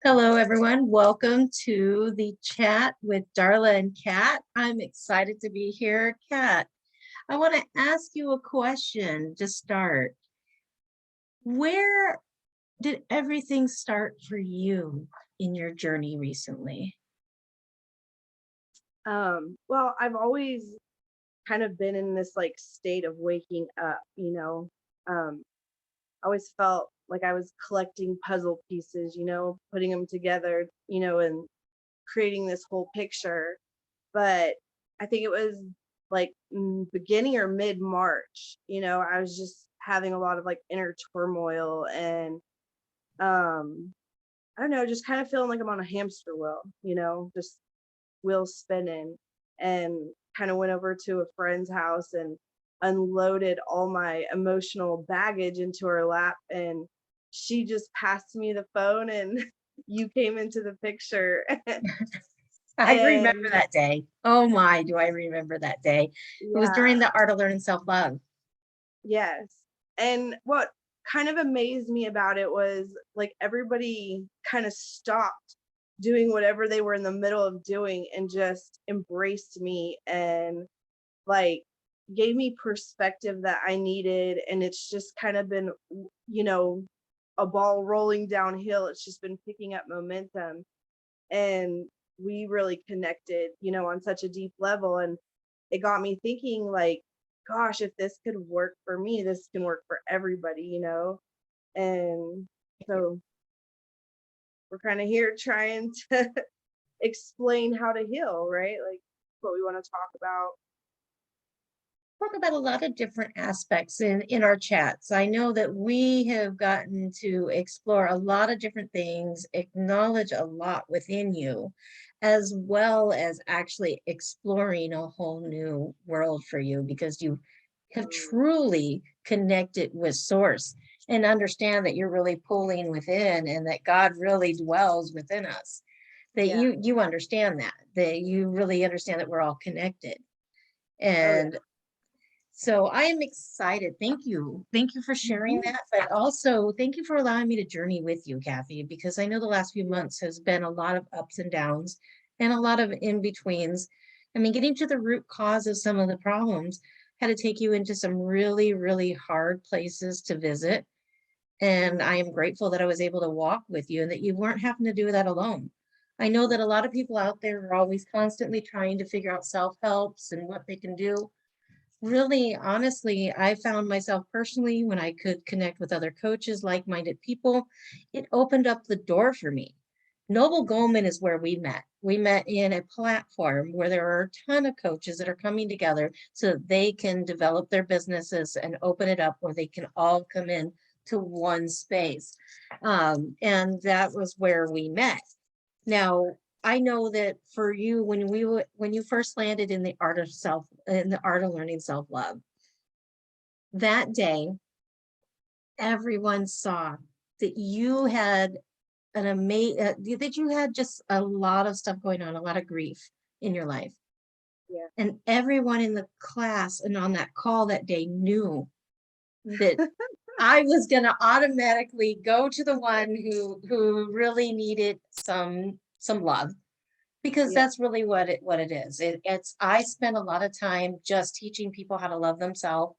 Hello, everyone. Welcome to the chat with Darla and Kat. I'm excited to be here. Kat, I want to ask you a question to start. Where did everything start for you in your journey recently? Well, I've always kind of been in this like state of waking up, I always felt like I was collecting puzzle pieces, putting them together, and creating this whole picture. But I think it was like beginning or mid March, I was just having a lot of like inner turmoil and um I don't know, just kind of feeling like I'm on a hamster wheel, just wheels spinning, and kind of went over to a friend's house and unloaded all my emotional baggage into her lap, and she just passed me the phone and you came into the picture. I remember And that day. Oh my, do I remember that day? It was yeah, during the Art of Learning Self-Love. yes. And what kind of amazed me about it was like everybody kind of stopped doing whatever they were in the middle of doing and just embraced me and like gave me perspective that I needed. And it's just kind of been, you know, a ball rolling downhill. It's just been picking up momentum. And we really connected, on such a deep level. And it got me thinking, like, gosh, if this could work for me, this can work for everybody. And so we're kind of here trying to explain how to heal, right? Like what we want to talk about. Talk about a lot of different aspects in our chats. I know that we have gotten to explore a lot of different things, acknowledge a lot within you, as well as actually exploring a whole new world for you because you have truly connected with source and understand that you're really pulling within and that God really dwells within us. That Yeah. you understand that you really understand that we're all connected. Oh yeah. And so I am excited. Thank you. Thank you for sharing Mhm. that. But also thank you for allowing me to journey with you, Kathy, because I know the last few Yeah. months has been a lot of ups and downs and a lot of in-betweens. I mean, getting to the root cause of some of the problems had to take you into some really, really hard places to visit. And Mm. I am grateful that I was able to walk with you and that you weren't having to do that alone. I know that a lot of people out there are always constantly trying to figure out self-helps and what they can do. Really, honestly, I found myself personally when I could connect with other coaches, like-minded people, it opened up the door for me. Noble Goldman is where we met. We met in a platform where there are a ton of coaches that are coming together so that they can develop their businesses and open it up where they can all come in to one space. And that was where we met. Now, I know that for you, when you first landed in the art of self, in the art of learning self-love, that day, everyone saw that you had an amazing, that you had just a lot of stuff going on, a lot of grief in your life. Yeah. And everyone in the class and on that call that day knew that I was going to automatically go to the one who really needed some love because Yeah. that's really what it is. It's I spend a lot of time just teaching people how to love themselves,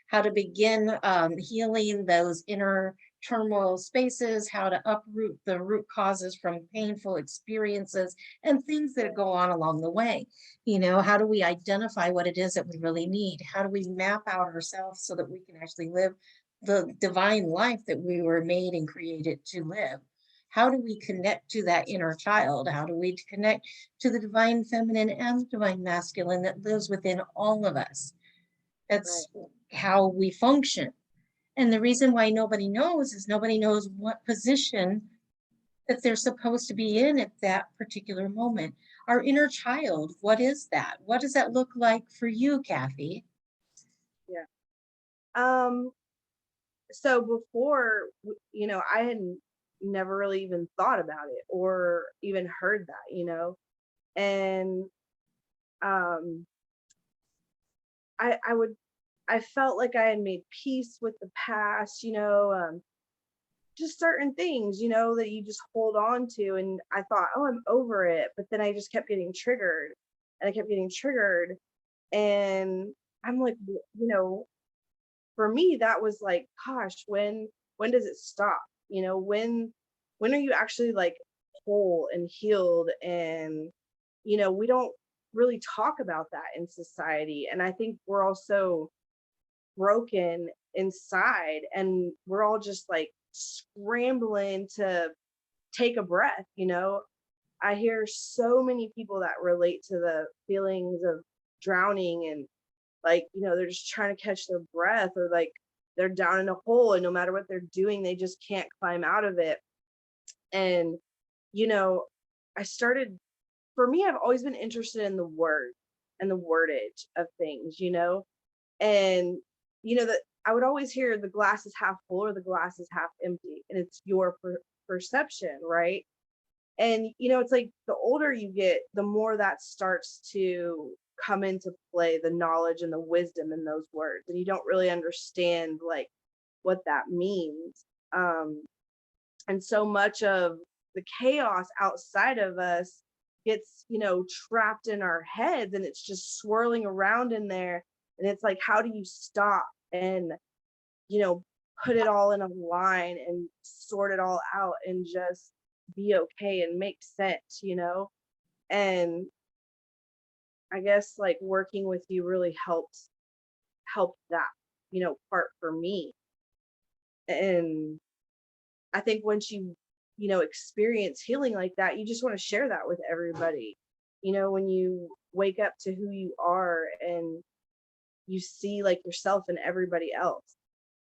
how to begin healing those inner turmoil spaces, how to uproot the root causes from painful experiences and things that go on along the way. How do we identify what it is that we really need? How do we map out ourselves so that we can actually live the divine life that we were made and created to live? How do we connect to that inner child? How do we connect to the divine feminine and the divine masculine that lives within all of us? Right. That's how we function. And the reason why nobody knows is nobody knows what position that they're supposed to be in at that particular moment. Our inner child, what is that? What does that look like for you, Kathy? Yeah. Um, so before, I had never really even thought about it or even heard that. And um, I felt like I had made peace with the past, just certain things, you know, that you just hold on to. And I thought, oh, I'm over it. But then I just kept getting triggered and I kept getting triggered. And I'm like, you know, for me, that was like, gosh, when does it stop? You know, when are you actually like whole and healed? And, you know, we don't really talk about that in society. And I think we're also broken inside and we're all just like scrambling to take a breath, you know. I hear so many people that relate to the feelings of drowning and like, you know, they're just trying to catch their breath or like they're down in a hole and no matter what they're doing, they just can't climb out of it. And, you know, I started, for me, I've always been interested in the word and the wordage of things, you know, and, you know, that I would always hear the glass is half full or the glass is half empty, and it's your perception, right? And, you know, it's like the older you get, the more that starts to come into play, the knowledge and the wisdom in those words. And you don't really understand like what that means. Um, and so much of the chaos outside of us gets, you know, trapped in our heads and it's just swirling around in there. And it's like, how do you stop and, you know, put it all in a line and sort it all out and just be okay and make sense, you know? And I guess like working with you really helped that, you know, part for me. And I think once you know, experience healing like that, you just want to share that with everybody. You know, when you wake up to who you are and you see like yourself and everybody else,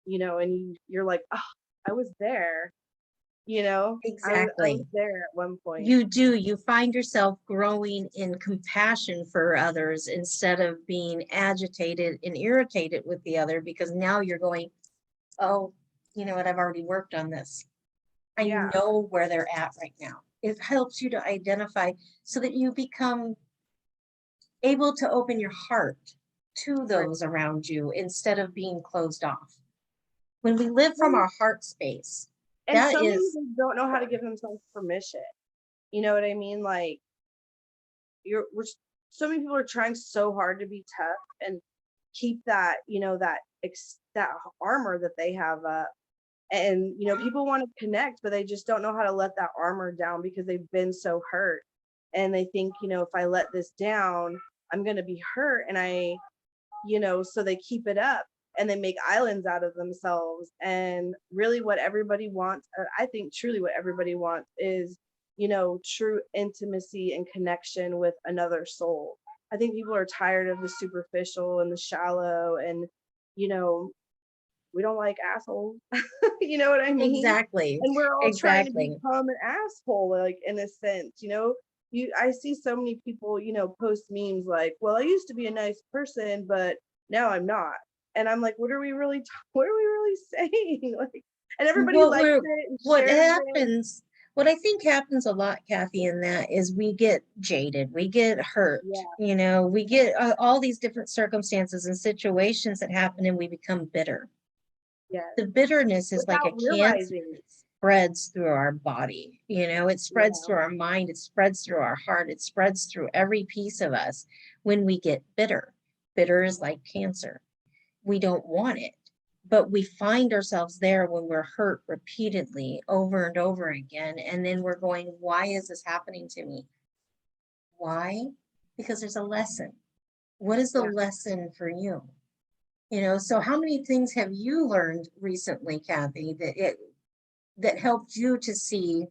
you know, and you're like, oh, I was there, you know, I was Exactly. there at one point. You do. You find yourself growing in compassion for others instead of being agitated and irritated with the other because now you're going, oh, you know what? I've already worked on this. I Yeah, know where they're at right now. It helps you to identify so that you become able to open your heart to right. those around you instead of being closed off. When we live from Well, our heart space, and that so many is people don't know how to give themselves permission. You know what I mean? Like so many people are trying so hard to be tough and keep that, you know, that armor that they have up. And you know, people want to connect, but they just don't know how to let that armor down because they've been so hurt. And they think, you know, if I let this down, I'm going to be hurt. And you know, so they keep it up and they make islands out of themselves. And really, what everybody wants, I think truly what everybody wants is, you know, true intimacy and connection with another soul. I think people are tired of the superficial and the shallow, and, you know, we don't like assholes. You know what I mean? exactly, And we're all trying to exactly. become an asshole, like in a sense, you know. I see so many people, you know, post memes like, well, I used to be a nice person, but now I'm not. And I'm like, what are we really what are we really saying? Like, and everybody What likes we're it and what shares it. happens, what I think happens a lot, Kathy, in that is we get jaded, we get hurt, Yeah, you know, we get all these different circumstances and situations that happen and we become bitter. yes. The bitterness is like a Without cancer realizing that it. spreads through our body, you know, it spreads Yeah. through our mind, it spreads through our heart, it spreads through every piece of us when we get bitter. Bitter is like cancer. We don't want it, but we find ourselves there when we're hurt repeatedly over and over again. And then we're going, why is this happening to me? Why? Because there's a lesson. What is the Yeah. lesson for you? You know, so how many things have you learned recently, Kathy, that helped you to see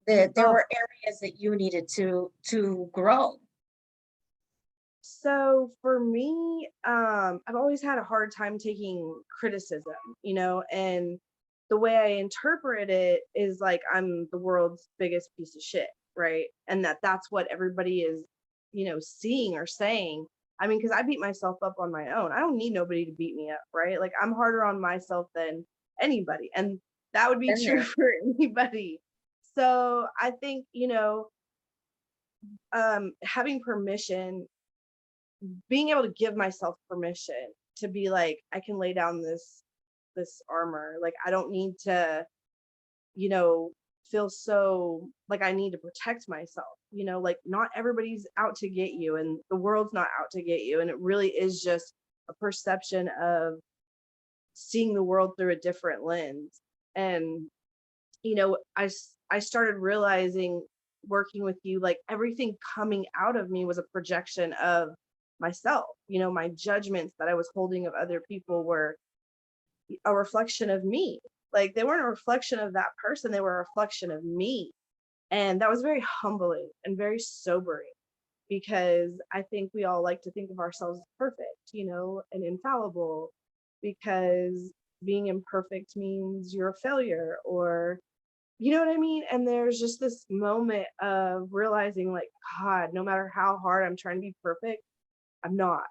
that there Oh, were areas that you needed to grow? so for me, I've always had a hard time taking criticism, you know, and the way I interpret it is like I'm the world's biggest piece of shit, right? And that's what everybody is, you know, seeing or saying. I mean, because I beat myself up on my own. I don't need nobody to beat me up, right? Like I'm harder on myself than anybody. And that would be Been true there. for anybody. So I think, you know, having permission, being able to give myself permission to be like, I can lay down this this armor. Like I don't need to, you know, feel so like I need to protect myself. Like not everybody's out to get you and the world's not out to get you. And it really is just a perception of seeing the world through a different lens. And, I started realizing working with you, like everything coming out of me was a projection of myself. My judgments that I was holding of other people were a reflection of me. Like they weren't a reflection of that person, they were a reflection of me. And that was very humbling and very sobering because I think we all like to think of ourselves as perfect, and infallible because being imperfect means you're a failure or you know what I mean? And there's just this moment of realizing like, God, no matter how hard I'm trying to be perfect, I'm not.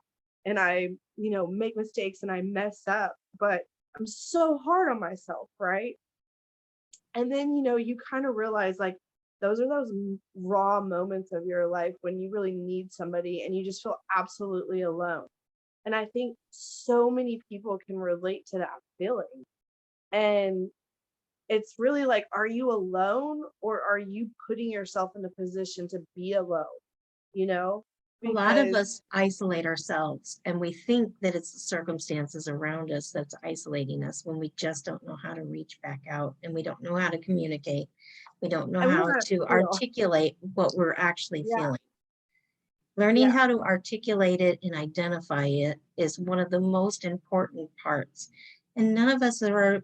And I, make mistakes and I mess up, but I'm so hard on myself, right? And then, you kind of realize like those are those raw moments of your life when you really need somebody and you just feel absolutely alone. And I think so many people can relate to that feeling. And it's really like, are you alone or are you putting yourself in a position to be alone? You know, A lot of because us isolate ourselves and we think that it's the circumstances around us that's isolating us when we just don't know how to reach back out and we don't know how to communicate. We don't know and we know how how to to feel. articulate what we're actually Yeah, feeling. Learning yeah, how to articulate it and identify it is one of the most important parts. And none of us are,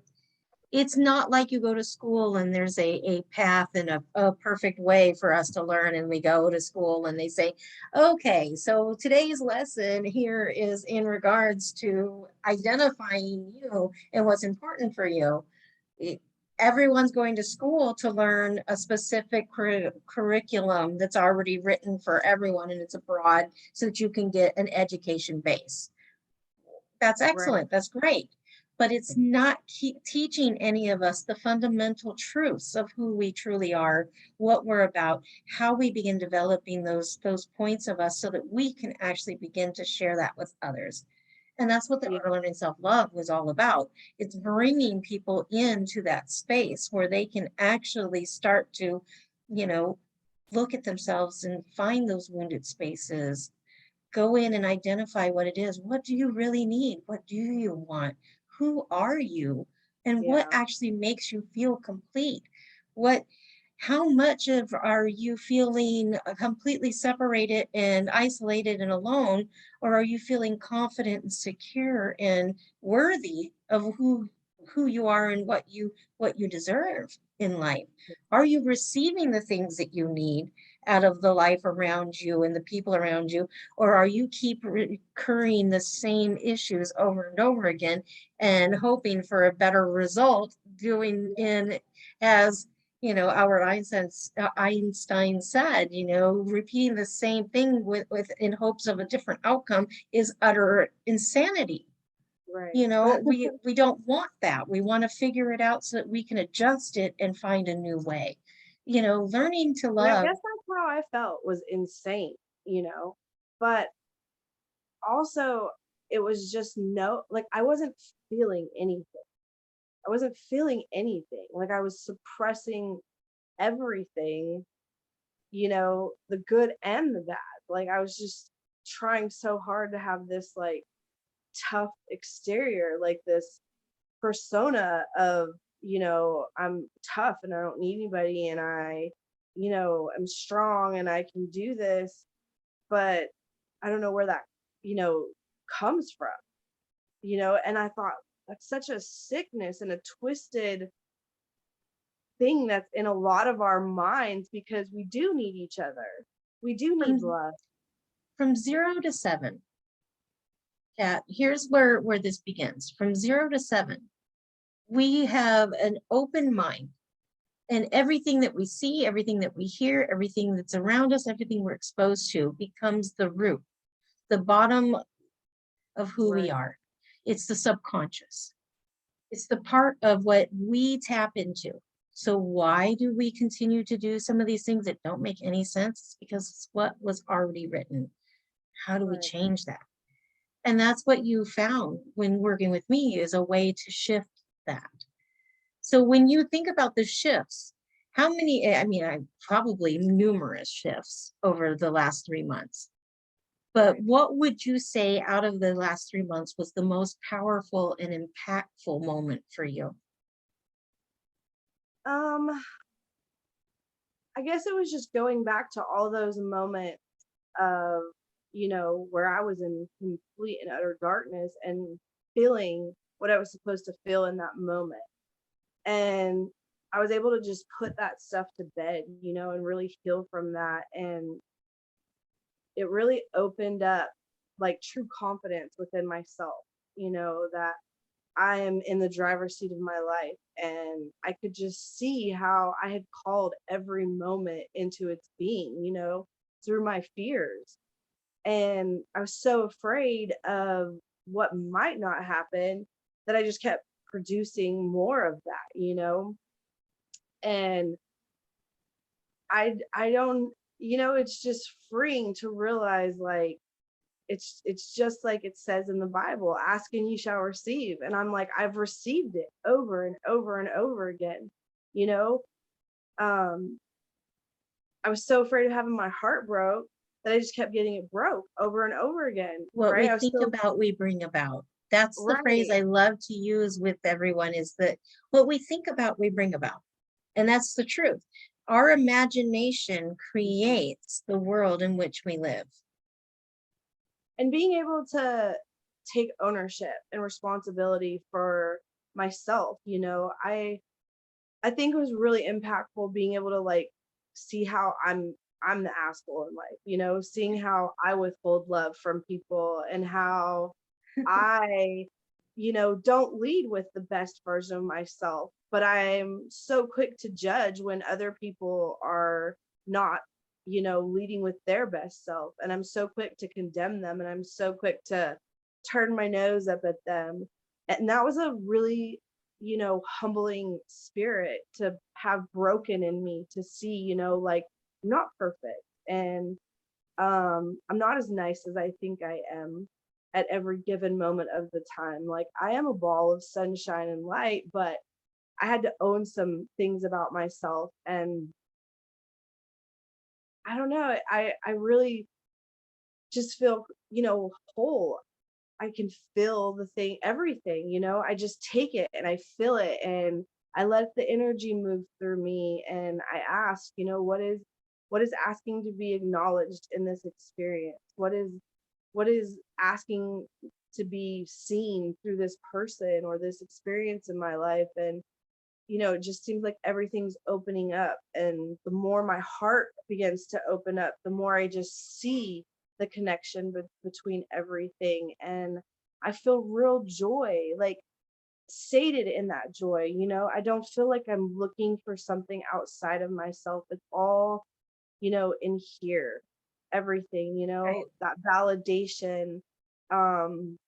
it's not like you go to school and there's a path and a perfect way for us to learn. And we go to school and they say, okay, so today's lesson here is in regards to identifying you and what's important for you. It- Everyone's going to school to learn a specific curriculum that's already written for everyone and it's abroad so that you can get an education base. That's right. excellent. That's great. But it's not teaching any of us the fundamental truths of who we truly are, what we're about, how we begin developing those points of us so that we can actually begin to share that with others. And that's what the Yeah, art of learning self-love was all about. It's bringing people into that space where they can actually start to, you know, look at themselves and find those wounded spaces, go in and identify what it is. What do you really need? What do you want? Who are you? And what yeah, actually makes you feel complete? What, how much of are you feeling completely separated and isolated and alone, or are you feeling confident and secure and worthy of who you are and what you deserve in life? Are you receiving the things that you need out of the life around you and the people around you? Or are you keep recurring the same issues over and over again and hoping for a better result, doing in as Albert Einstein said, repeating the same thing with in hopes of a different outcome is utter insanity. right. We don't want that. We want to figure it out so that we can adjust it and find a new way. Learning to And I love. guess that's how I felt was insane, you know. But also it was just no like I wasn't feeling anything. I wasn't feeling anything. Like I was suppressing everything, the good and the bad. Like I was just trying so hard to have this like tough exterior, like this persona of, I'm tough and I don't need anybody and I'm strong and I can do this, but I don't know where that, you know, comes from, and I thought that's such a sickness and a twisted thing that's in a lot of our minds because we do need each other. We do need from love. from 0 to 7. Kat, here's where this begins. From 0 to 7, we have an open mind, and everything that we see, everything that we hear, everything that's around us, everything we're exposed to becomes the root, the bottom of who we Right. are. It's the subconscious. It's the part of what we tap into. So why do we continue to do some of these things that don't make any sense? It's because it's what was already written. How do we Right. change that? And that's what you found when working with me, is a way to shift that. So when you think about the shifts, how many, I mean, I probably numerous shifts over the last 3 months, but Right. what would you say out of the last 3 months was the most powerful and impactful moment for you? Um, I guess it was just going back to all those moments of, where I was in complete and utter darkness and feeling what I was supposed to feel in that moment. And I was able to just put that stuff to bed, and really heal from that. And it really opened up like true confidence within myself, that I am in the driver's seat of my life. And I could just see how I had called every moment into its being, through my fears. And I was so afraid of what might not happen that I just kept producing more of that, and I don't, it's just freeing to realize, like, it's just like it says in the Bible, ask and you shall receive. And I'm like, I've received it over and over and over again, you know. um I was so afraid of having my heart broke that I just kept getting it broke over and over again, What right? we I was think so about, we bring about. That's the phrase right. I love to use with everyone, is that what we think about, we bring about. And that's the truth. Our imagination creates the world in which we live. And being able to take ownership and responsibility for myself, I think it was really impactful being able to, like, see how I'm the asshole in life, seeing how I withhold love from people and how I, don't lead with the best version of myself, but I'm so quick to judge when other people are not, leading with their best self. And I'm so quick to condemn them, and I'm so quick to turn my nose up at them. And that was a really, humbling spirit to have broken in me, to see, like, I'm not perfect. And I'm not as nice as I think I am at every given moment of the time. Like, I am a ball of sunshine and light, but I had to own some things about myself. And I don't know, I really just feel, whole. I can feel everything, I just take it and I feel it, and I let the energy move through me. And I ask, what is asking to be acknowledged in this experience? What is asking to be seen through this person or this experience in my life? And it just seems like everything's opening up. And the more my heart begins to open up, the more I just see the connection between everything. And I feel real joy, like, sated in that joy. I don't feel like I'm looking for something outside of myself. It's all, in here. Everything, Right. that validation. Um,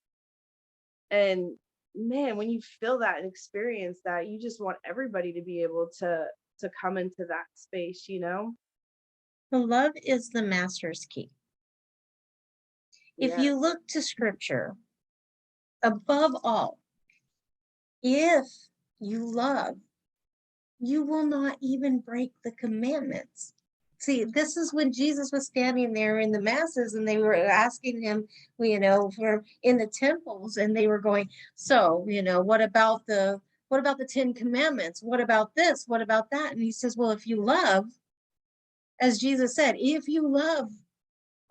and man, when you feel that and experience that, you just want everybody to be able to come into that space. The love is the master's key. If you Yes. look to scripture, above all, if you love, you will not even break the commandments. See, this is when Jesus was standing there in the masses and they were asking him, for in the temples, and they were going, so, what about the 10 commandments? What about this? What about that? And he says, well, if you love, as Jesus said, if you love,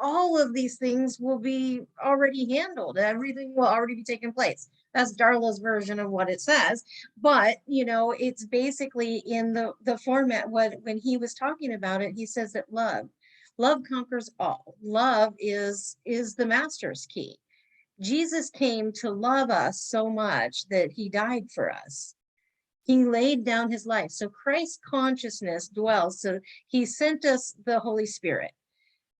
all of these things will be already handled. Everything will already be taking place. That's Darla's version of what it says. But, it's basically in the format. When he was talking about it, he says that love conquers all. Love is the master's key. Jesus came to love us so much that he died for us. He laid down his life. So Christ consciousness dwells. So he sent us the Holy Spirit,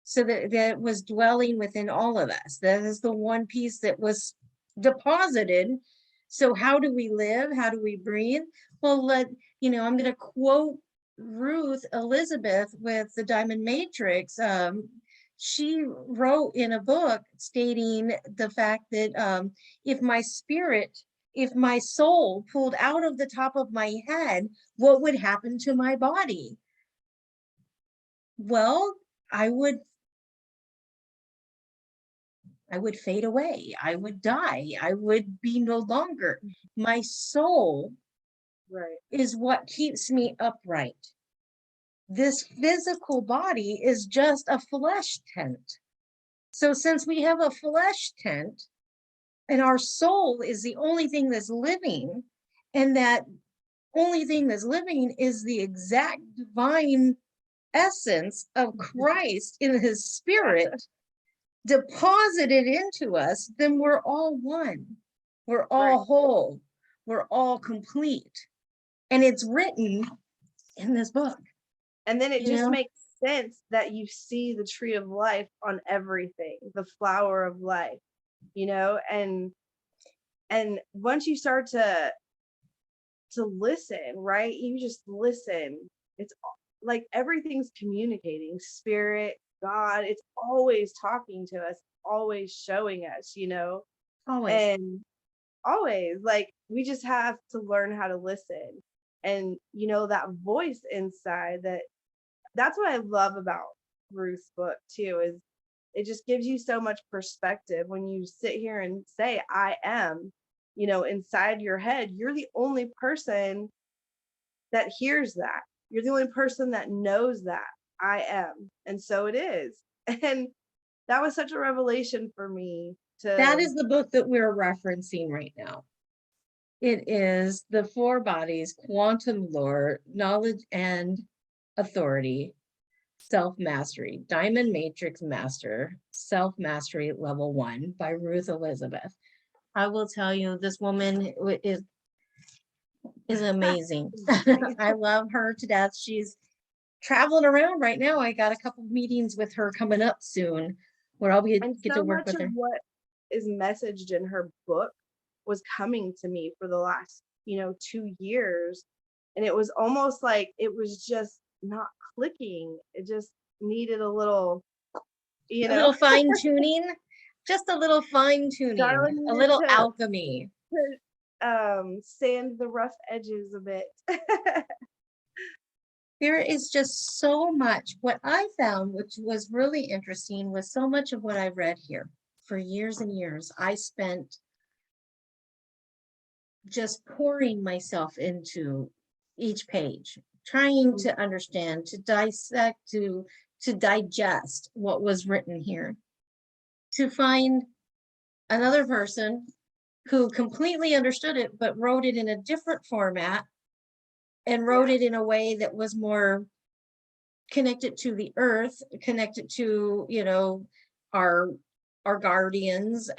so that was dwelling within all of us. That is the one piece that was deposited. So how do we live? How do we breathe? Well, I'm going to quote Ruth Elizabeth with the Diamond Matrix. she wrote in a book stating the fact that if my spirit, if my soul pulled out of the top of my head, what would happen to my body? Well, I would fade away. I would die. I would be no longer. My soul Right. is what keeps me upright. This physical body is just a flesh tent. So since we have a flesh tent and our soul is the only thing that's living, and that only thing that's living is the exact divine essence of Christ in his spirit deposited into us, then we're all one. We're Right. all whole. We're all complete. And it's written in this book, And then it you just know? makes sense that you see the tree of life on everything, the flower of life, you know, and once you start to listen, right? You just listen. It's like everything's communicating, spirit, God, it's always talking to us, always showing us, you know, Always. and always like we just have to learn how to listen. And, you know, that voice inside that's what I love about Ruth's book too, is it just gives you so much perspective when you sit here and say, I am, you know, inside your head, you're the only person that hears that. You're the only person that knows that I am. And so it is. And that was such a revelation for me That to, is the book that we're referencing right now. It is The Four Bodies, Quantum Lore, Knowledge and Authority, Self-Mastery, Diamond Matrix Master, Self-Mastery Level 1 by Ruth Elizabeth. I will tell you, this woman is amazing. I love her to death. She's traveling around right now. I got a couple meetings with her coming up soon where I'll and get to so work much with of her. what is messaged in her book was coming to me for the last, you know, 2 years. And it was almost like it was just not clicking. It just needed a little, you A know, little fine tuning, just a little fine tuning, Darla a needed little alchemy. to sand the rough edges a bit. There is just so much. What I found, which was really interesting, was so much of what I read here for years and years. I spent just pouring myself into each page, trying to understand, to dissect, to digest what was written here, to find another person who completely understood it, but wrote it in a different format and wrote Yeah, it in a way that was more connected to the earth, connected to, you know, our guardians,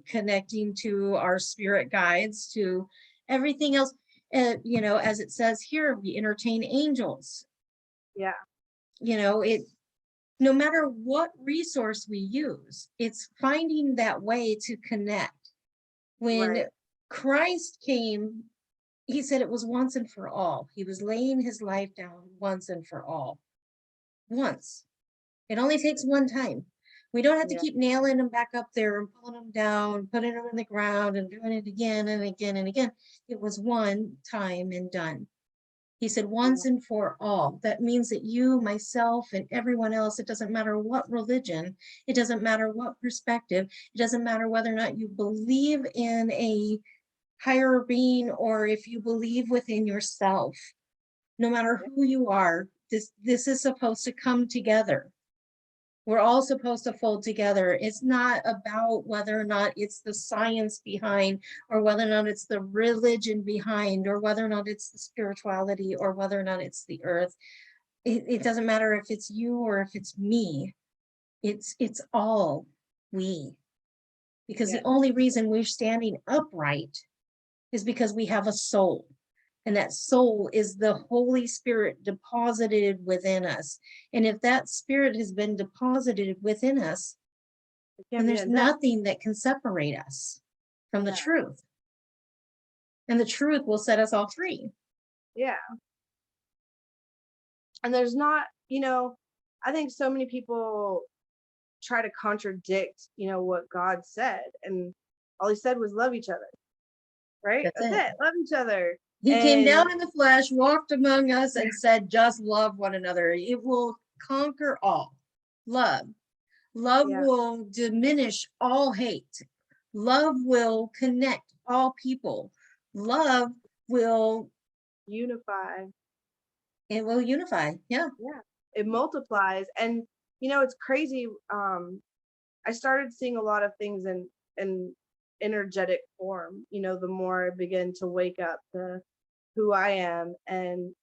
connecting to our spirit guides, to everything else. You know, as it says here, we entertain angels. yeah, You know, it, no matter what resource we use, it's finding that way to connect. When right. Christ came, he said it was once and for all. He was laying his life down once and for all. Once. It only takes one time. We don't have to Yeah, keep nailing them back up there and pulling them down, putting them in the ground and doing it again and again and again. It was one time and done. He said yeah, once and for all. That means that you, myself, and everyone else, it doesn't matter what religion, it doesn't matter what perspective, it doesn't matter whether or not you believe in a higher being or if you believe within yourself, no matter yeah, who you are, this is supposed to come together. We're all supposed to fold together. It's not about whether or not it's the science behind, or whether or not it's the religion behind, or whether or not it's the spirituality, or whether or not it's the earth. It doesn't matter if it's you or if it's me. It's all we. Because the yeah, only reason we're standing upright is because we have a soul. And that soul is the Holy Spirit deposited within us. And if that spirit has been deposited within us, it then can't be there's undone. nothing that can separate us from the Yeah, truth. And the truth will set us all free. yeah. And there's not, you know, I think so many people try to contradict, what God said. And all he said was love each other, right? That's That's it. it. Love each other. He came And down in the flesh, walked among us, and said, just love one another. It will conquer all. Love. Love yeah, will diminish all hate. Love will connect all people. Love will, unify. it will unify. Yeah. Yeah. It multiplies. And it's crazy. I started seeing a lot of things in energetic form, the more I begin to wake up to who I am. And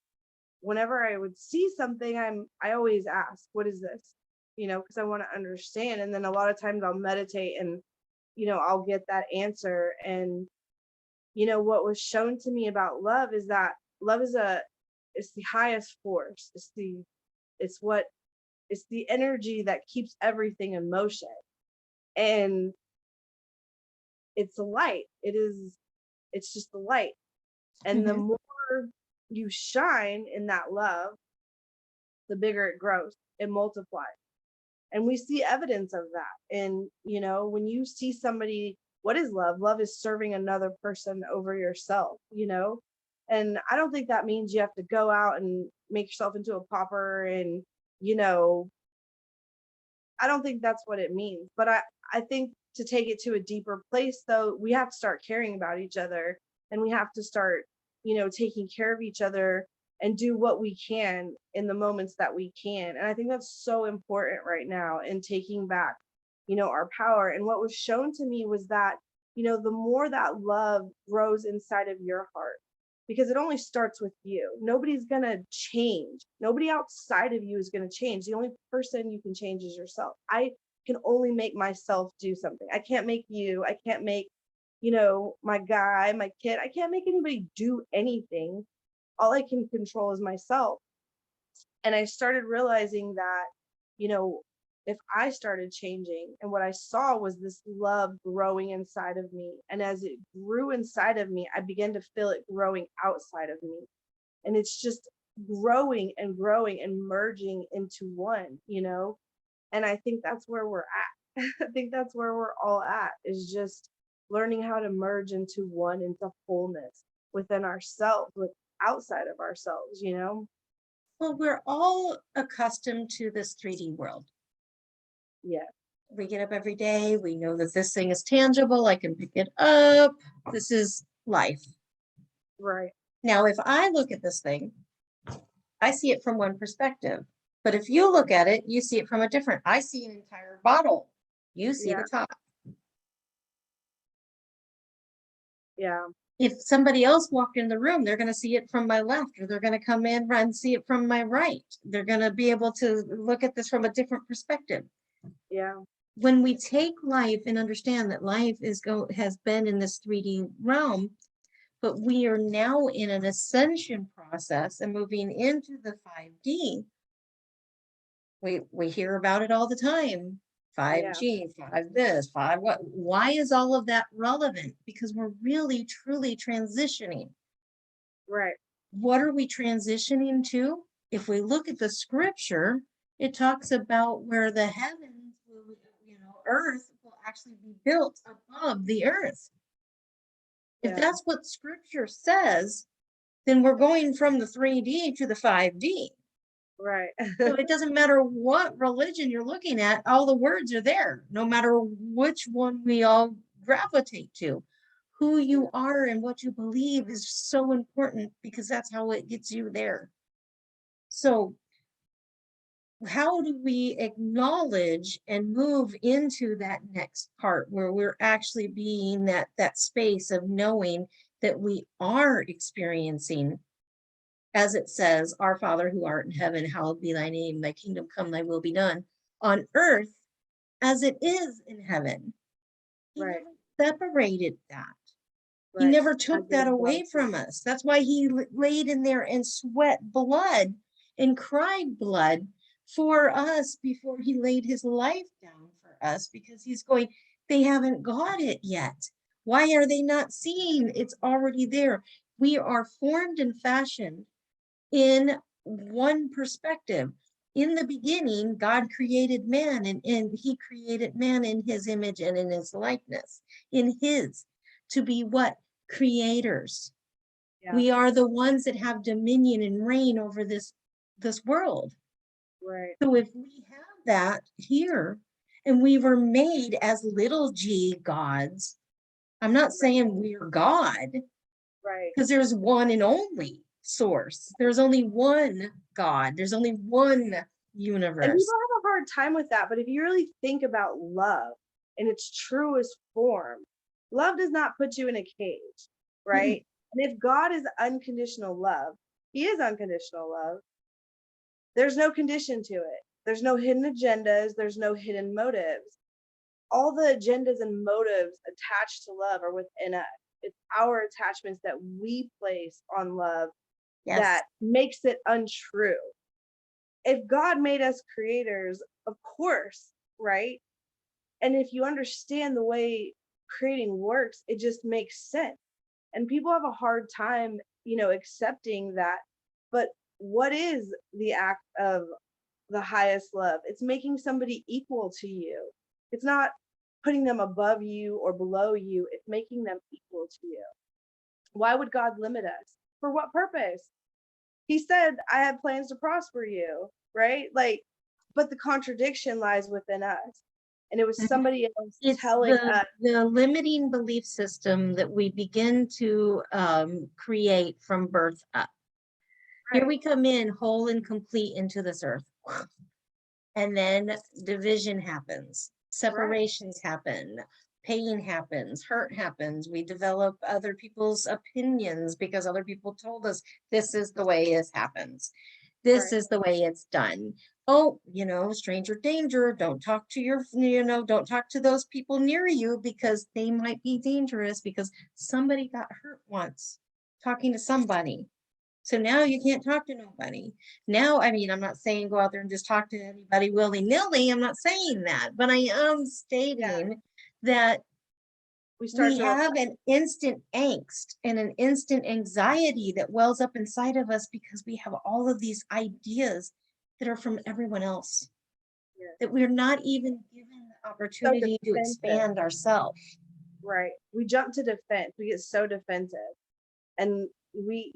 whenever I would see something, I always ask, what is this? Because I want to understand. And then a lot of times I'll meditate and, I'll get that answer. And, what was shown to me about love is that love it's the highest force. It's what, it's the energy that keeps everything in motion. And it's the light. It's just the light. And the Mhm. more you shine in that love, the bigger it grows, it multiplies. And we see evidence of that. And, when you see somebody, what is love? Love is serving another person over yourself. And I don't think that means you have to go out and make yourself into a pauper and, you know, I don't think that's what it means. But I think to take it to a deeper place, though, we have to start caring about each other, and we have to start, taking care of each other and do what we can in the moments that we can. And I think that's so important right now in taking back, our power. And what was shown to me was that, the more that love grows inside of your heart, because it only starts with you. Nobody's going to change. Nobody outside of you is going to change. The only person you can change is yourself. I can only make myself do something. I can't make you. I can't make, my guy, my kid. I can't make anybody do anything. All I can control is myself. And I started realizing that, you know, if I started changing, and what I saw was this love growing inside of me. And as it grew inside of me, I began to feel it growing outside of me. And it's just growing and merging into one. And I think that's where we're at. I think that's where we're all at, is just learning how to merge into one, into wholeness within ourselves, with outside of ourselves. Well, we're all accustomed to this 3D world. Yeah, We get up every day. We know that this thing is tangible. I can pick it up. This is life. right. Now, if I look at this thing, I see it from one perspective. But if you look at it, you see it from a different. I see an entire bottle. You see Yeah, the top. yeah, If somebody else walked in the room, they're going to see it from my left, or they're going to come in and see it from my right. They're going to be able to look at this from a different perspective. yeah, When we take life and understand that life has been in this 3D realm, but we are now in an ascension process and moving into the 5D. We hear about it all the time. yeah, 5G, 5 this, 5 what. Why is all of that relevant? Because we're really truly transitioning. right. What are we transitioning to? If we look at the scripture, it talks about where the heavens will, earth will actually be built above the earth. If Yeah, that's what scripture says, then we're going from the 3D to the 5D. right. So it doesn't matter what religion you're looking at, all the words are there, no matter which one we all gravitate to. Who Yeah, you are and what you believe is so important, because that's how it gets you there. So how do we acknowledge and move into that next part where we're actually being that space of knowing that we are experiencing, as it says, our Father who art in heaven, hallowed be thy name, thy kingdom come, thy will be done on earth as it is in heaven. He right, never separated that. He right. never As took it that was. away from us. That's why he laid in there and sweat blood and cried blood for us before he laid his life down for us, because he's going, they haven't got it yet. Why are they not seeing? It's already there. We are formed and fashioned in one perspective. in the beginning, God created man, and he created man in his image and in his likeness, in his, to be what? Creators. Yeah. We are the ones that have dominion and reign over this world. Right. So if we have that here, and we were made as little g gods, I'm not saying we're God, Right. because there's one and only source. There's only one God. There's only one And universe. people have a hard time with that. But if you really think about love in its truest form, love does not put you in a cage, right? And if God is unconditional love, he is unconditional love. There's no condition to it. There's no hidden agendas. There's no hidden motives. All the agendas and motives attached to love are within us. It's our attachments that we place on love Yes. that makes it untrue. If God made us creators, of course, right? And if you understand the way creating works, it just makes sense. And people have a hard time, accepting that. But what is the act of the highest love? It's making somebody equal to you. It's not putting them above you or below you. It's making them equal to you. Why would God limit us? For what purpose? He said, I have plans to prosper you, right? Like, but the contradiction lies within us. And it was somebody else It's telling us, the limiting belief system that we begin to create from birth up. Here right, we come in whole and complete into this earth. And then division happens, right, separations happen, pain happens, hurt happens. We develop other people's opinions because other people told us this is the way this happens. This right. is the way it's done. Oh, stranger danger. Don't talk to don't talk to those people near you because they might be dangerous because somebody got hurt once talking to somebody. So now you can't talk to nobody. Now, I mean, I'm not saying go out there and just talk to anybody willy-nilly. I'm not saying that, but I am Yeah. stating that We start we to have an instant angst and an instant anxiety that wells up inside of us because we have all of these ideas that are from everyone else, that we're not even given the so opportunity to defensive, expand ourselves. right? We jump to defense. We get so defensive. And we,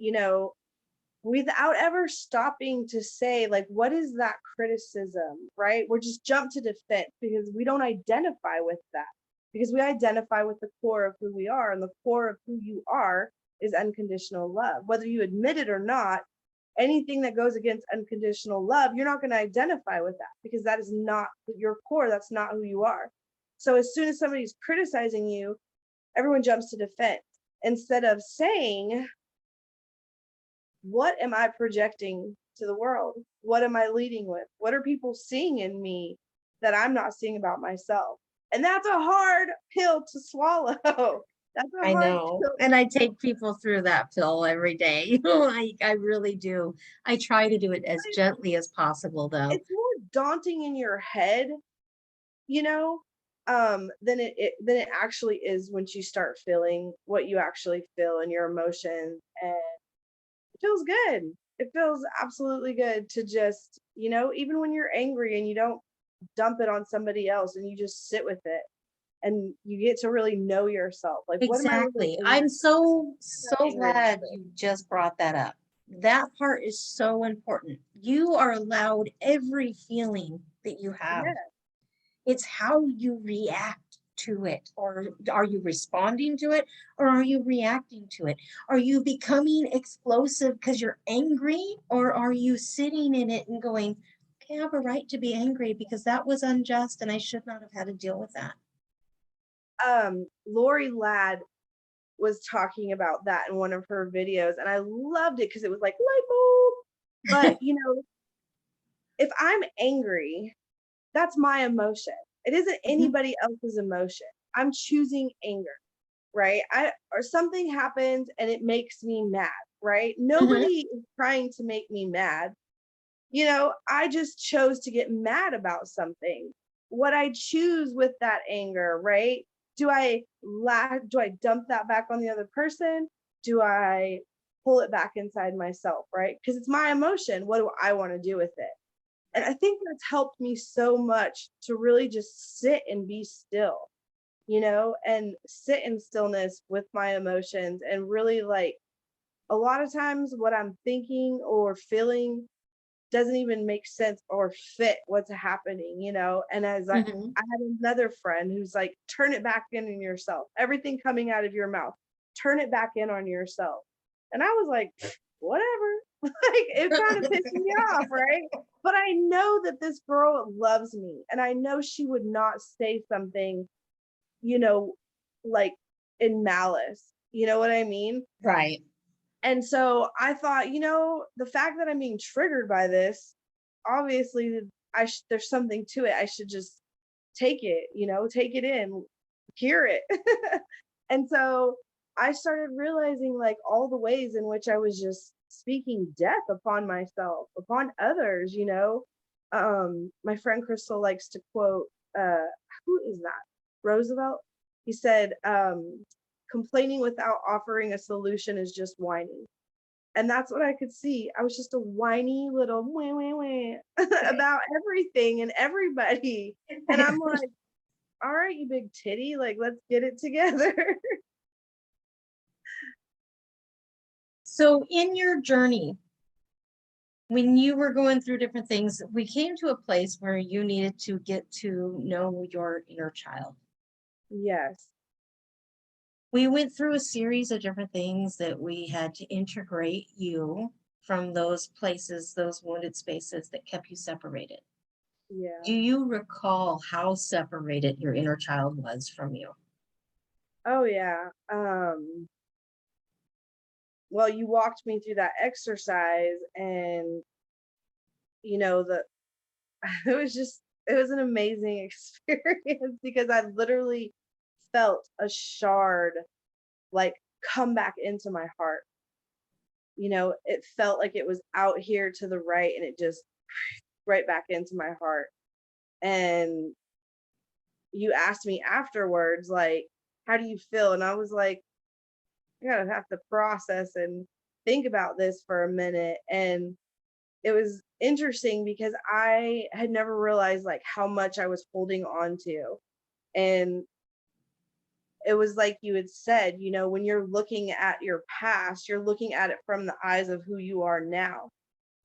without ever stopping to say, like, what is that criticism, right? We're just jump to defense because we don't identify with that. Because we identify with the core of who we are, and the core of who you are is unconditional love. Whether you admit it or not, anything that goes against unconditional love, you're not going to identify with that because that is not your core. That's not who you are. So as soon as somebody's criticizing you, everyone jumps to defense instead of saying, what am I projecting to the world? What am I leading with? What are people seeing in me that I'm not seeing about myself? And that's a hard pill to swallow. That's a I hard know. pill. And I take people through that pill every day. I really do. I try to do it as gently as possible, though. It's more daunting in your head, you know, than it actually is once you start feeling what you actually feel in your emotions. And it feels good. It feels absolutely good to just, even when you're angry and you don't dump it on somebody else and you just sit with it and you get to really know yourself. Like, what am I really Exactly. I'm angry? so Angry glad with? you just brought that up. That part is so important. You are allowed every feeling that you have. Yeah. It's how you react to it. Or are you responding to it? Or are you reacting to it? Are you becoming explosive because you're angry? Or are you sitting in it and going, okay, I have a right to be angry because that was unjust and I should not have had to deal with that. Lori Ladd was talking about that in one of her videos, and I loved it because it was like light bulb. But if I'm angry, that's my emotion. It isn't Mhm, anybody else's emotion. I'm choosing anger, right? Or something happens and it makes me mad, right? mhm. Nobody is trying to make me mad. I just chose to get mad about something. What I choose with that anger, right? Do I dump that back on the other person? Do I pull it back inside myself, right? Because it's my emotion. What do I want to do with it? And I think that's helped me so much to really just sit and be still, and sit in stillness with my emotions and really like a lot of times what I'm thinking or feeling doesn't even make sense or fit what's happening, And Mhm. I had another friend who's like, turn it back in yourself. Everything coming out of your mouth, turn it back in on yourself. And I was like, whatever. Like it kind of pissed me off, right? But I know that this girl loves me and I know she would not say something, you know, like in malice. You know what I mean? Right. And so I thought, the fact that I'm being triggered by this, obviously there's something to it. I should just take it, take it in, hear it. And so I started realizing like all the ways in which I was just speaking death upon myself, upon others, my friend Crystal likes to quote, uh, who is that? Roosevelt. He said, complaining without offering a solution is just whining. And that's what I could see. I was just a whiny little wah, wah, wah about everything and everybody. And I'm like, all right, you big titty, like, let's get it together. So in your journey, when you were going through different things, we came to a place where you needed to get to know your inner child. Yes. We went through a series of different things that we had to integrate you from those places, those wounded spaces that kept you separated. Yeah. Do you recall how separated your inner child was from you? Oh, yeah. Well, you walked me through that exercise and, the it was an amazing experience because I literally felt a shard like come back into my heart. It felt like it was out here to the right and it just right back into my heart. And you asked me afterwards, like, how do you feel? And I was like, I gotta have to process and think about this for a minute. And it was interesting because I had never realized like how much I was holding on to. And it was like you had said, when you're looking at your past, you're looking at it from the eyes of who you are now.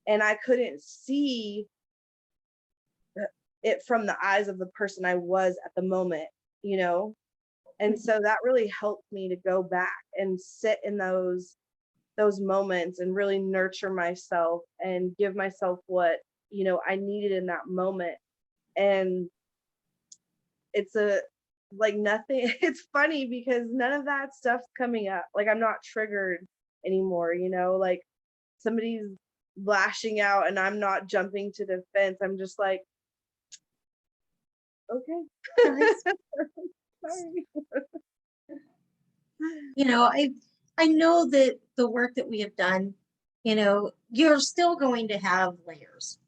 And I couldn't see it from the eyes of the person I was at the moment, you know? And so that really helped me to go back and sit in those moments and really nurture myself and give myself what, I needed in that moment. And it's a like nothing it's funny because none of that stuff's coming up. Like I'm not triggered anymore, like somebody's lashing out and I'm not jumping to defense. I'm just like, okay. Nice. Sorry. You know, I know that the work that we have done, you're still going to have layers.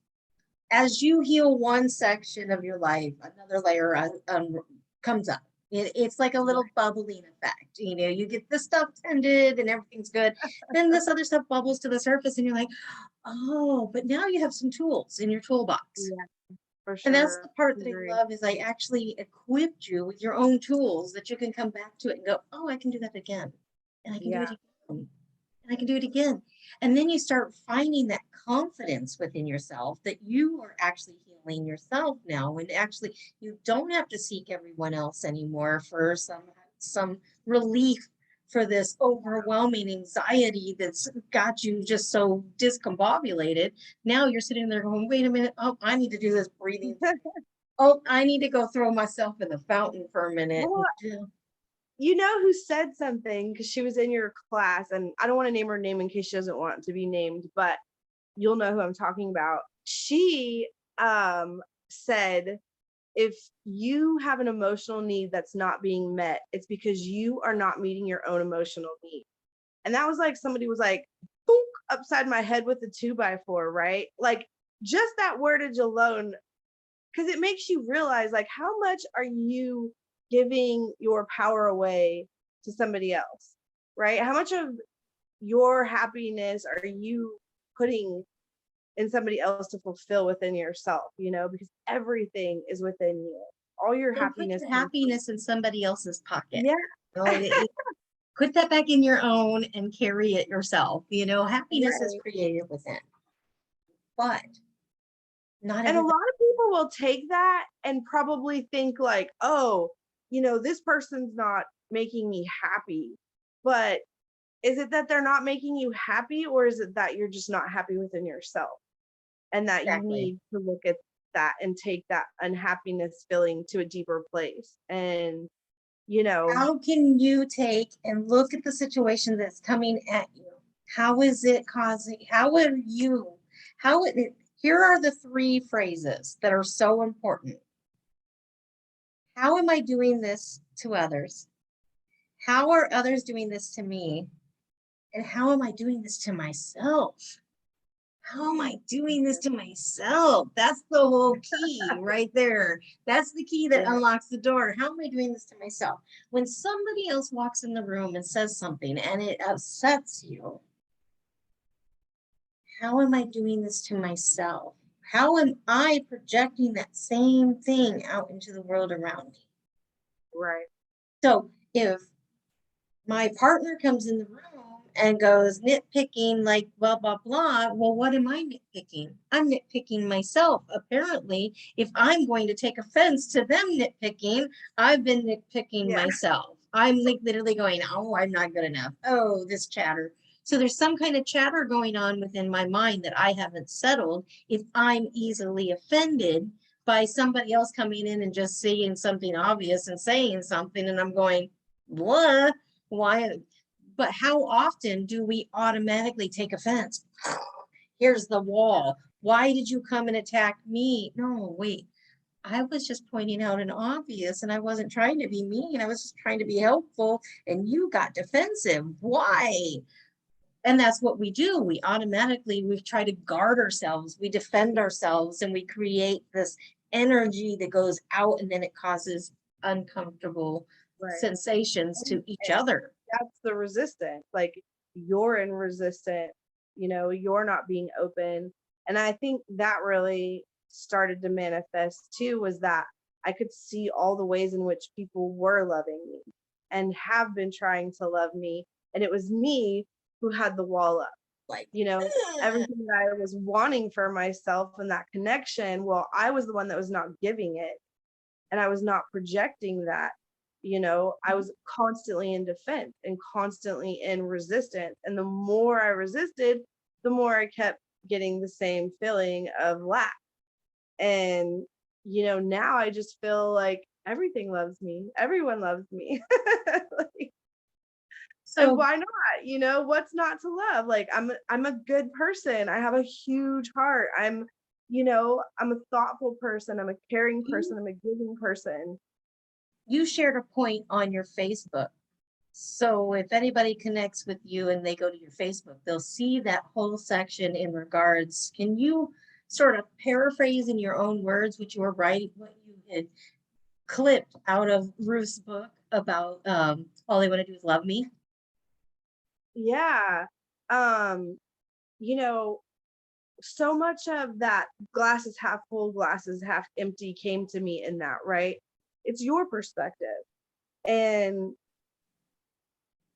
As you heal one section of your life, another layer comes up. It's like a little bubbling effect. You get this stuff tended and everything's good. Then this other stuff bubbles to the surface, and you're like, oh, but now you have some tools in your toolbox. Yeah, for And that's sure. the part that I Agree. love is I actually equipped you with your own tools that you can come back to it and go, oh, I can do that again. And I can do Yeah. it again. And I can do it again. And then you start finding that confidence within yourself that you are actually healing yourself now. And actually you don't have to seek everyone else anymore for some relief for this overwhelming anxiety that's got you just so discombobulated. Now you're sitting there going, wait a minute. Oh, I need to do this breathing. Oh, I need to go throw myself in the fountain for a minute. Well, And you know who said something because she was in your class, and I don't want to name her name in case she doesn't want to be named, but you'll know who I'm talking about. She said, if you have an emotional need that's not being met, it's because you are not meeting your own emotional need. And that was like somebody was like, boop, upside my head with a 2x4, right? Like just that wordage alone, because it makes you realize like how much are you giving your power away to somebody else, right? How much of your happiness are you putting in somebody else to fulfill within yourself, because everything is within you. All your Don't put happiness your comes from, happiness in somebody else's pocket. yeah, No, put that back in your own and carry it yourself. Happiness is right. created within, but not And a lot everybody. of people will take that and probably think like, oh, this person's not making me happy. But is it that they're not making you happy, or is it that you're just not happy within yourself and that you Exactly. need to look at that and take that unhappiness feeling to a deeper place? And, you know, How can you take and look at the situation that's coming at you? How is it causing, how are you, here are the three phrases that are so important. How am I doing this to others? How are others doing this to me? And how am I doing this to myself? How am I doing this to myself? That's the whole key right there. That's the key that yeah, unlocks the door. How am I doing this to myself? When somebody else walks in the room and says something and it upsets you, how am I doing this to myself? How am I projecting that same thing out into the world around me? right. So if my partner comes in the room and goes nitpicking like blah blah blah, well, what am I nitpicking? I'm nitpicking myself. Apparently, if I'm going to take offense to them nitpicking, I've been nitpicking Yeah, myself. I'm like literally going, oh, I'm not good enough. Oh, this chatter. So there's some kind of chatter going on within my mind that I haven't settled. If I'm easily offended by somebody else coming in and just saying something obvious and saying something, and I'm going, what? Why? But how often do we automatically take offense? Here's the wall. Why did you come and attack me? No, wait. I was just pointing out an obvious and I wasn't trying to be mean. I was just trying to be helpful and you got defensive. Why? And that's what we do. We try to guard ourselves, we defend ourselves, and we create this energy that goes out and then it causes uncomfortable right. sensations And to each other. that's the resistance. Like, you're in resistance, you're not being open. And I think that really started to manifest too, was that I could see all the ways in which people were loving me and have been trying to love me. And it was me who had the wall up, Like, you know, "Ugh." everything that I was wanting for myself and that connection. Well, I was the one that was not giving it, and I was not projecting that. I was constantly in defense and constantly in resistance. And the more I resisted, the more I kept getting the same feeling of lack. And, now I just feel like everything loves me. Everyone loves me. Like, and So why not? What's not to love? Like, I'm a good person. I have a huge heart. I'm a thoughtful person. I'm a caring you person. I'm a giving person. you shared a point on your Facebook. So if anybody connects with you and they go to your Facebook, they'll see that whole section in regards. Can you sort of paraphrase in your own words what you were writing, what you had clipped out of Ruth's book about all they want to do is love me? Yeah. Um, you know, so much of that glass is half full, glass is half empty came to me in that, right? It's your perspective. And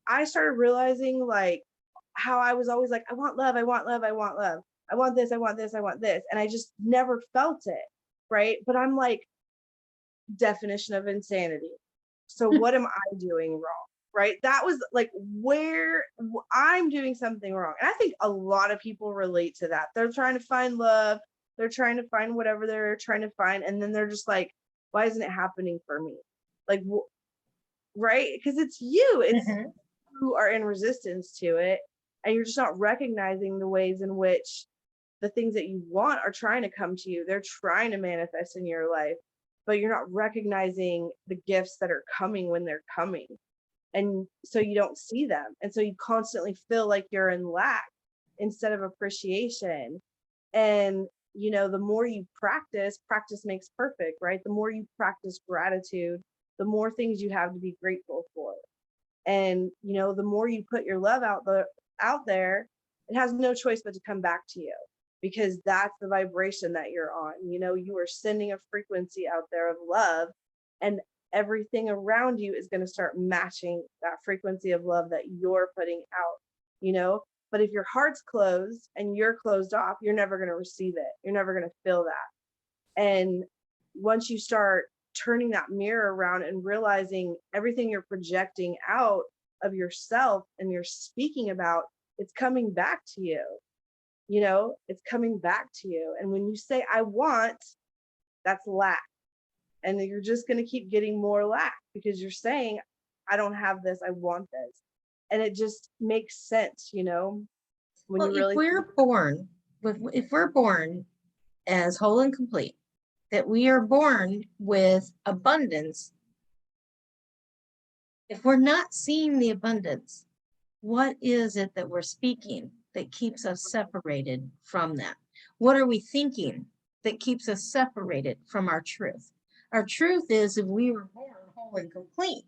I started realizing like how I was always like, I want love, I want love, I want love. I want this, I want this, I want this. And I just never felt it. Right. But I'm like, definition of insanity. So what am I doing wrong? Right? That was like where I'm doing something wrong. And I think a lot of people relate to that. They're trying to find love, they're trying to find whatever they're trying to find, and then they're just like, why isn't it happening for me? Like, right? Because it's you. It's Mhm. who are in resistance to it, and you're just not recognizing the ways in which the things that you want are trying to come to you. They're trying to manifest in your life, but you're not recognizing the gifts that are coming when they're coming. And so you don't see them. And so you constantly feel like you're in lack instead of appreciation. And, the more you practice, practice makes perfect, right? The more you practice gratitude, the more things you have to be grateful for. And, the more you put your love out there, it has no choice but to come back to you. because that's the vibration that you're on. You know, you are sending a frequency out there of love, and everything around you is going to start matching that frequency of love that you're putting out, you know. But if your heart's closed and you're closed off, you're never going to receive it. You're never going to feel that. And once you start turning that mirror around and realizing everything you're projecting out of yourself and you're speaking about, it's coming back to you. You know, it's coming back to you. And when you say, I want, that's lack. And you're just going to keep getting more lack because you're saying, I don't have this, I want this. And it just makes sense, you know, when Well, you really think. if we're born as whole and complete, that we are born with abundance, if we're not seeing the abundance, what is it that we're speaking that keeps us separated from that? What are we thinking that keeps us separated from our truth? Our truth is, if we were born whole and complete,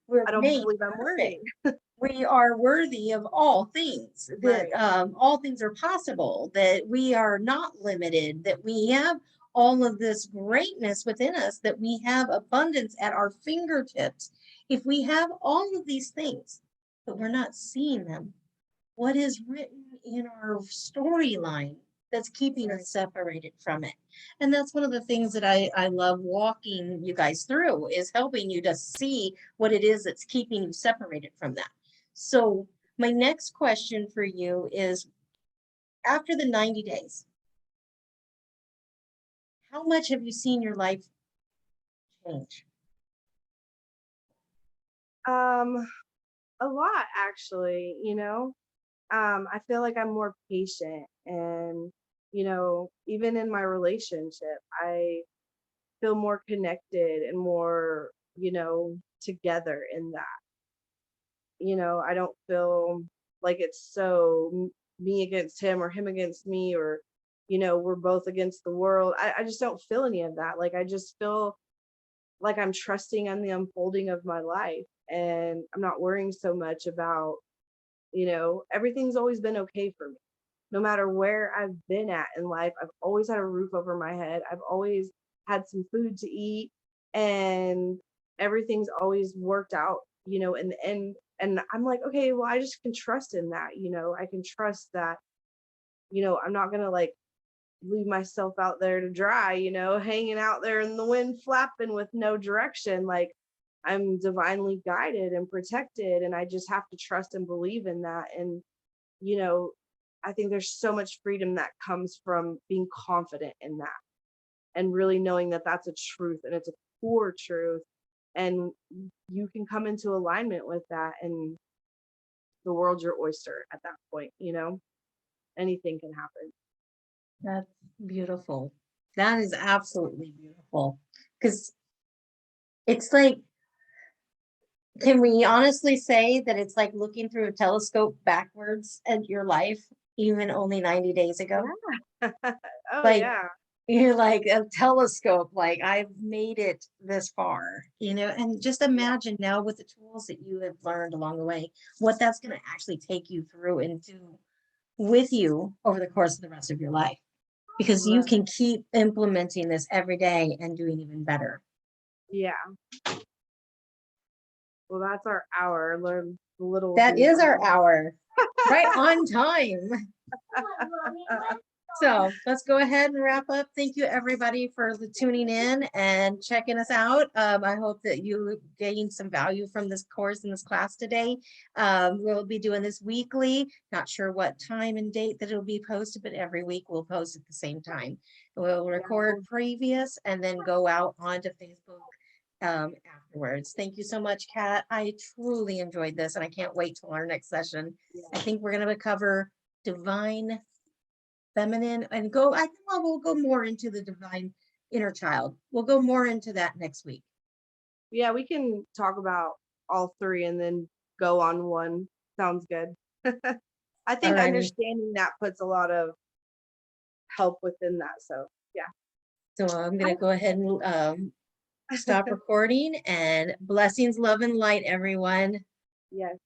we're I don't made believe I'm worthy. perfect. We are worthy of all things, that Right. all things are possible, that we are not limited, that we have all of this greatness within us, that we have abundance at our fingertips. If we have all of these things, but we're not seeing them, what is written in our storyline that's keeping us separated from it? And that's one of the things that I love walking you guys through, is helping you to see what it is that's keeping you separated from that. So my next question for you is, after the 90 days, how much have you seen your life change? Um, a lot actually, you know. I feel like I'm more patient, and you know, even in my relationship, I feel more connected and more, you know, together in that. You know, I don't feel like it's so me against him or him against me, or you know, we're both against the world. I just don't feel any of that. Like I just feel like I'm trusting on the unfolding of my life, and I'm not worrying so much about, you know, everything's always been okay for me. No matter where I've been at in life, I've always had a roof over my head. I've always had some food to eat, and everything's always worked out, you know, in the end. And I'm like, okay, well, I just can trust in that, you know, I can trust that, you know, I'm not going to like leave myself out there to dry, you know, hanging out there in the wind flapping with no direction. Like I'm divinely guided and protected, and I just have to trust and believe in that. And you know, I think there's so much freedom that comes from being confident in that, and really knowing that that's a truth and it's a core truth, and you can come into alignment with that, and the world's your oyster at that point, you know. Anything can happen. That's beautiful. That is absolutely beautiful. Because it's like, can we honestly say that it's like looking through a telescope backwards at your life, even only 90 days ago? Yeah. Oh Like, yeah. you're like a telescope, like, I've made it this far, and just Yeah. imagine now, with the tools that you have learned along the way, what that's going to actually take you through and do with you over the course of the rest of your life, because you Right. can keep implementing this every day and doing even better. Yeah. Well, that's our hour. Learn a little That is more. our hour, right on time. So let's go ahead and wrap up. Thank you, everybody, for tuning in and checking us out. I hope that you gained some value from this course and this class today. We'll be doing this weekly. Not sure what time and date that it'll be posted, but every week we'll post at the same time. We'll Yeah. record previous and then go out onto Facebook afterwards. Thank you so much, Kat. I truly enjoyed this, and I can't wait till our next session. I Yeah. think we're going to cover divine feminine, and we'll go more into the divine inner child. We'll go more into that next week. Yeah, we can talk about all three and then go on one. Sounds good. I All think righty. understanding that puts a lot of help within that. So yeah. So I'm going I- to go ahead and stop recording, and blessings, love, and light, everyone. Yes.